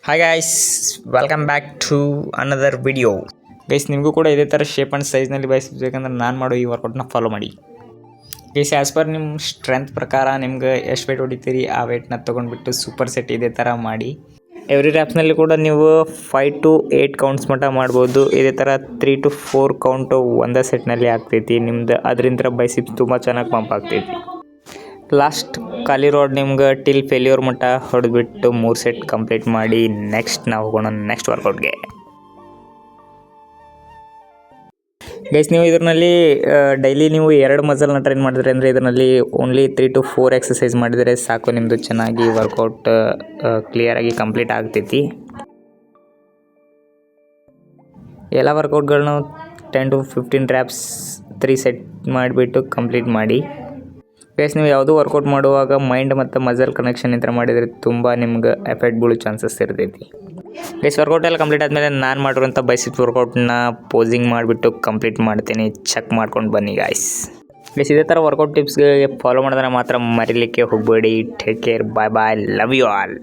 Hi guys, welcome back to another video. Guys, ನಿಮಗೂ ಕೂಡ ಇದೇ ಥರ ಶೇಪ್ ಆ್ಯಂಡ್ ಸೈಜ್ನಲ್ಲಿ ಬಯಸಬೇಕಂದ್ರೆ ನಾನು ಮಾಡೋ ಈ ವರ್ಕೌಟ್ನ ಫಾಲೋ ಮಾಡಿ. ಗೈಸ್, ಆ್ಯಸ್ ಪರ್ ನಿಮ್ಮ ಸ್ಟ್ರೆಂತ್ ಪ್ರಕಾರ ನಿಮ್ಗೆ ಎಷ್ಟು ವೇಟ್ ಹೊಡಿತೀರಿ ಆ ವೇಟ್ನ ತೊಗೊಂಡ್ಬಿಟ್ಟು ಸೂಪರ್ ಸೆಟ್ ಇದೇ ಥರ ಮಾಡಿ. ಎವ್ರಿ ರ್ಯಾಪ್ಸ್ನಲ್ಲಿ ಕೂಡ ನೀವು 5 to 8 ಕೌಂಟ್ಸ್ ಮಟ್ಟ ಮಾಡ್ಬೋದು. ಇದೇ ಥರ 3 to 4 ಕೌಂಟು ಒಂದೇ ಸೆಟ್ನಲ್ಲಿ ಆಗ್ತೈತಿ ನಿಮ್ದು. ಅದರಿಂದ ಬೈಸಿಪ್ಸ್ ತುಂಬ ಚೆನ್ನಾಗಿ ಪಂಪ್ ಆಗ್ತೈತಿ. ಲಾಸ್ಟ್ ಖಾಲಿ ರೋಡ್ ನಿಮ್ಗೆ ಟಿಲ್ ಫೇಲ್ಯೂರ್ ಮಟ್ಟ ಹೊಡೆದ್ಬಿಟ್ಟು 3 ಸೆಟ್ ಕಂಪ್ಲೀಟ್ ಮಾಡಿ. ನೆಕ್ಸ್ಟ್ ನಾವು ಹೋಗೋಣ ನೆಕ್ಸ್ಟ್ ವರ್ಕೌಟ್ಗೆ. ಗೈಸ್, ನೀವು ಇದರಲ್ಲಿ ಡೈಲಿ ನೀವು 2 ಮಸಲ್ನ ಟ್ರೈನ್ ಮಾಡಿದ್ರೆ ಅಂದರೆ ಇದರಲ್ಲಿ ಓನ್ಲಿ 3 to 4 ಎಕ್ಸಸೈಸ್ ಮಾಡಿದರೆ ಸಾಕು. ನಿಮ್ಮದು ಚೆನ್ನಾಗಿ ವರ್ಕೌಟ್ ಕ್ಲಿಯರಾಗಿ ಕಂಪ್ಲೀಟ್ ಆಗ್ತೈತಿ. ಎಲ್ಲ ವರ್ಕೌಟ್ಗಳನ್ನ 10 to 15 ರ್ಯಾಪ್ಸ್ 3 ಸೆಟ್ ಮಾಡಿಬಿಟ್ಟು ಕಂಪ್ಲೀಟ್ ಮಾಡಿ. ಗೈಸ್, ನೀವು ಯಾವುದೂ ವರ್ಕೌಟ್ ಮಾಡುವಾಗ ಮೈಂಡ್ ಮತ್ತು ಮಸಲ್ ಕನೆಕ್ಷನ್ ಇಂಥ ಮಾಡಿದರೆ ತುಂಬ ನಿಮ್ಗೆ ಎಫೆಕ್ಟ್ ಬೀಳೋ ಚಾನ್ಸಸ್ ಇರ್ತೈತಿ. ಗೈಸ್, ವರ್ಕೌಟ್ ಎಲ್ಲ ಕಂಪ್ಲೀಟ್ ಆದಮೇಲೆ ನಾನು ಮಾಡಿರುವಂಥ ಬೈಸಿಪ್ಸ್ ವರ್ಕೌಟ್ನ ಪೋಸಿಂಗ್ ಮಾಡಿಬಿಟ್ಟು ಕಂಪ್ಲೀಟ್ ಮಾಡ್ತೀನಿ. ಚೆಕ್ ಮಾಡ್ಕೊಂಡು ಬನ್ನಿ ಗೈಸ್. ಗೈಸ್, ಇದೇ ಥರ ವರ್ಕೌಟ್ ಟಿಪ್ಸ್ಗೆ ಫಾಲೋ ಮಾಡಿದ್ರೆ ಮಾತ್ರ ಮರಿಲಿಕ್ಕೆ ಹೋಗಬೇಡಿ. Take care, bye bye, love you all.